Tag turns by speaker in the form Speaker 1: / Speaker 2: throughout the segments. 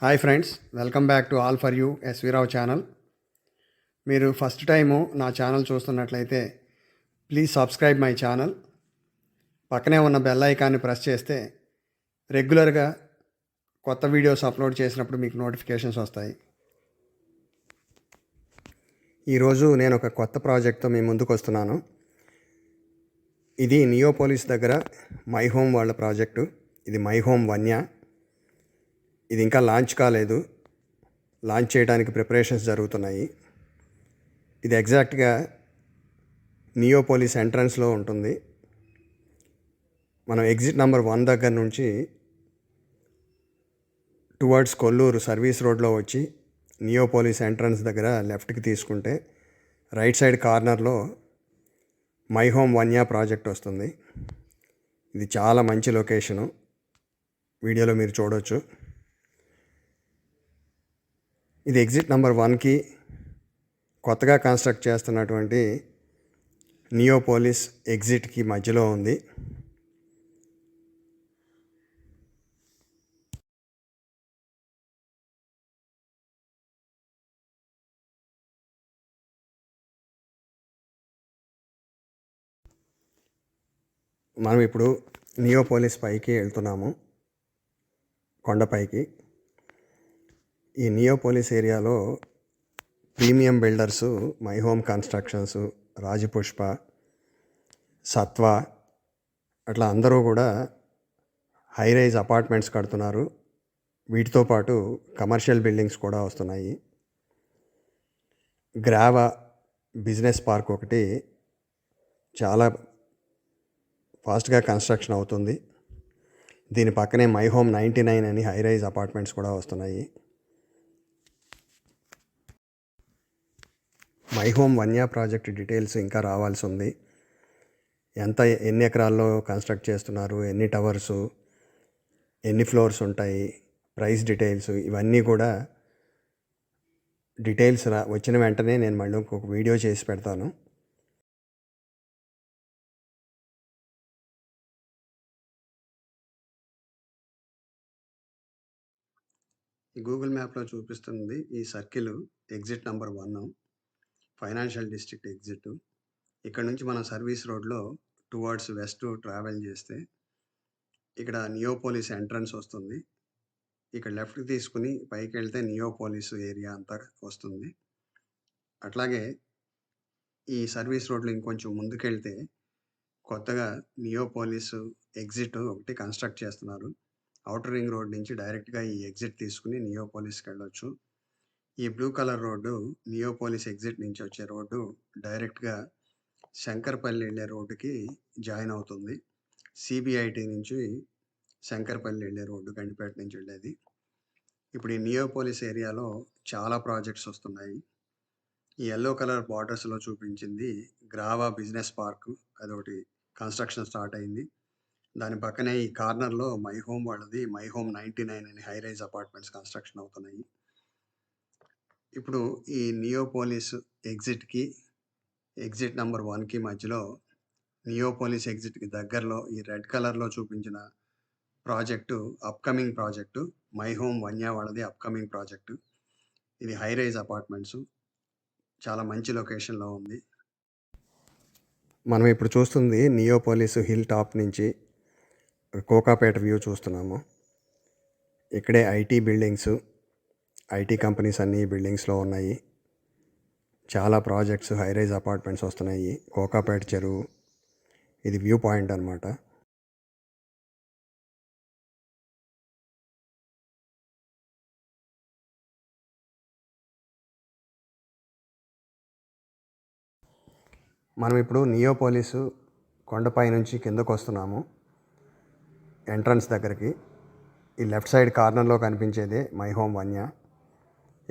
Speaker 1: Hi friends, welcome back to all for you SV Rao channel. మీరు first time నా channel చూస్తున్నట్లయితే please subscribe my channel. పక్కనే ఉన్న bell ఐకాన్ని ప్రెస్ చేస్తే రెగ్యులర్గా కొత్త వీడియోస్ అప్లోడ్ చేసినప్పుడు మీకు నోటిఫికేషన్స్ వస్తాయి. ఈరోజు నేను ఒక కొత్త ప్రాజెక్ట్తో మీ ముందుకు వస్తున్నాను. ఇది నియోపోలిస్ దగ్గర మై హోమ్ వాళ్ళ ప్రాజెక్టు. ఇది మై హోమ్ వన్య. ఇది ఇంకా లాంచ్ కాలేదు. లాంచ్ చేయడానికి ప్రిపరేషన్స్ జరుగుతున్నాయి. ఇది ఎగ్జాక్ట్గా నియోపోలిస్ ఎంట్రన్స్లో ఉంటుంది. మనం ఎగ్జిట్ నెంబర్ 1 దగ్గర నుంచి టువర్డ్స్ కొల్లూరు సర్వీస్ రోడ్లో వచ్చి నియోపోలిస్ ఎంట్రన్స్ దగ్గర లెఫ్ట్కి తీసుకుంటే రైట్ సైడ్ కార్నర్లో మై హోమ్ వన్యా ప్రాజెక్ట్ వస్తుంది. ఇది చాలా మంచి లొకేషను. వీడియోలో మీరు చూడవచ్చు. ఇది ఎగ్జిట్ నెంబర్ 1కి కొత్తగా కన్స్ట్రక్ట్ చేస్తున్నటువంటి నియోపోలిస్ ఎగ్జిట్కి మధ్యలో ఉంది. మనం ఇప్పుడు నియోపోలిస్ పైకి వెళ్తున్నాము, కొండపైకి. ఈ నియోపోలిస్ ఏరియాలో premium builders my home constructions, Rajapushpa, సత్వ అట్లా అందరూ కూడా హై రైజ్ అపార్ట్మెంట్స్ కడుతున్నారు. వీటితో పాటు కమర్షియల్ బిల్డింగ్స్ కూడా వస్తున్నాయి. గ్రావా బిజినెస్ పార్క్ ఒకటి చాలా ఫాస్ట్గా కన్స్ట్రక్షన్ అవుతుంది. దీని పక్కనే మై హోమ్ 99 అని హై రైజ్ అపార్ట్మెంట్స్ కూడా వస్తున్నాయి. My Home Vanya project details ఇంకా రావాల్సి ఉంది. ఎన్ని ఎకరాల్లో కన్స్ట్రక్ట్ చేస్తున్నారు, ఎన్ని టవర్సు, ఎన్ని ఫ్లోర్స్ ఉంటాయి, ప్రైస్ డీటెయిల్స్, ఇవన్నీ కూడా డీటెయిల్స్ వచ్చిన వెంటనే నేను మళ్ళీ ఇంకొక వీడియో చేసి పెడతాను. ఈ గూగుల్ మ్యాప్లో చూపిస్తుంది ఈ circle exit number 1, financial district exit. ఇక్కడ నుంచి మనం సర్వీస్ రోడ్లో టువర్డ్స్ వెస్ట్ ట్రావెల్ చేస్తే ఇక్కడ నియోపోలిస్ ఎంట్రన్స్ వస్తుంది. ఇక్కడ లెఫ్ట్ తీసుకుని పైకి వెళ్తే నియోపోలిస్ ఏరియా అంతా వస్తుంది. అట్లాగే ఈ సర్వీస్ రోడ్లో ఇంకొంచెం ముందుకెళ్తే కొత్తగా నియోపోలిస్ ఎగ్జిట్ ఒకటి కన్స్ట్రక్ట్ చేస్తున్నారు. ఔటర్ రింగ్ రోడ్ నుంచి డైరెక్ట్గా ఈ ఎగ్జిట్ తీసుకుని నియోపోలిస్కి వెళ్ళొచ్చు. ఈ blue colour road Neopolis exit నుంచి వచ్చే రోడ్డు డైరెక్ట్గా శంకర్పల్లి వెళ్ళే రోడ్డుకి జాయిన్ అవుతుంది. సిబిఐటి నుంచి శంకర్పల్లి వెళ్ళే రోడ్డు, గండిపేట నుంచి వెళ్ళేది. ఇప్పుడు ఈ నియోపోలిస్ ఏరియాలో చాలా ప్రాజెక్ట్స్ వస్తున్నాయి. ఈ ఎల్లో కలర్ బార్డర్స్లో చూపించింది గ్రావా బిజినెస్ పార్క్, అదొకటి కన్స్ట్రక్షన్ స్టార్ట్ అయింది. దాని పక్కనే ఈ కార్నర్లో మై హోమ్ వాళ్ళది మై హోమ్ 99 అని హై రైజ్ అపార్ట్మెంట్స్ కన్స్ట్రక్షన్ అవుతున్నాయి. ఇప్పుడు ఈ నియోపోలిస్ ఎగ్జిట్కి ఎగ్జిట్ నెంబర్ 1కి మధ్యలో నియోపోలిస్ ఎగ్జిట్కి దగ్గరలో ఈ రెడ్ కలర్లో చూపించిన project upcoming project My Home Vanya వాళ్ళది అప్కమింగ్ ప్రాజెక్టు. ఇది హై రైజ్ అపార్ట్మెంట్స్, చాలా మంచి లొకేషన్లో ఉంది. మనం ఇప్పుడు చూస్తుంది నియోపోలిస్ హిల్ టాప్ నుంచి కోకాపేట వ్యూ చూస్తున్నాము. ఇక్కడే ఐటీ బిల్డింగ్స్, ఐటీ కంపెనీస్ అన్నీ బిల్డింగ్స్లో ఉన్నాయి. చాలా ప్రాజెక్ట్స్, హై రైజ్ అపార్ట్మెంట్స్ వస్తున్నాయి. కోకాపేట చెరువు, ఇది వ్యూ పాయింట్ అనమాట. మనం ఇప్పుడు నియోపోలిస్ కొండపై నుంచి కిందకు వస్తున్నాము ఎంట్రన్స్ దగ్గరికి. ఈ లెఫ్ట్ సైడ్ కార్నర్లో కనిపించేదే మై హోమ్ వన్యా.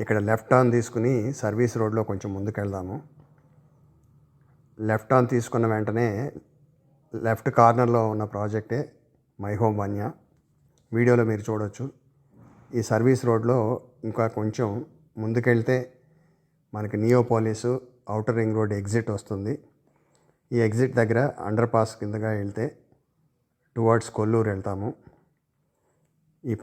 Speaker 1: ఇక్కడ లెఫ్ట్ టర్న్ తీసుకుని సర్వీస్ రోడ్లో కొంచెం ముందుకెళ్దాము. లెఫ్ట్ టర్న్ తీసుకున్న వెంటనే లెఫ్ట్ కార్నర్లో ఉన్న ప్రాజెక్టే మై హోమ్ వన్యా. వీడియోలో మీరు చూడవచ్చు. ఈ సర్వీస్ రోడ్లో ఇంకా కొంచెం ముందుకెళ్తే మనకి Neopolis outer ring road exit వస్తుంది. ఈ ఎగ్జిట్ దగ్గర అండర్ పాస్ కిందగా వెళ్తే టువర్డ్స్ కొల్లూరు వెళ్తాము. ఈ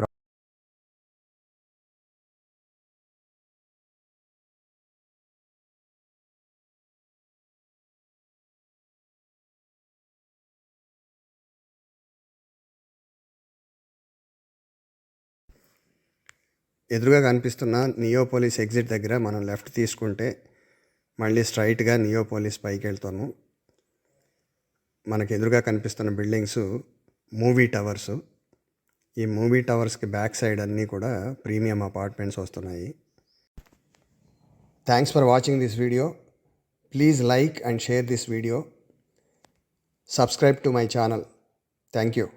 Speaker 1: ఎదురుగా కనిపిస్తున్న నియోపోలిస్ ఎగ్జిట్ దగ్గర మనం లెఫ్ట్ తీసుకుంటే మళ్ళీ స్ట్రైట్గా నియోపోలిస్ పైకి వెళ్తాము. మనకు ఎదురుగా కనిపిస్తున్న బిల్డింగ్స్ మూవీ టవర్స్. ఈ మూవీ టవర్స్కి బ్యాక్ సైడ్ అన్నీ కూడా ప్రీమియం అపార్ట్మెంట్స్ వస్తున్నాయి. Thanks for watching this video. Please like and share this video. Subscribe to my channel. Thank you.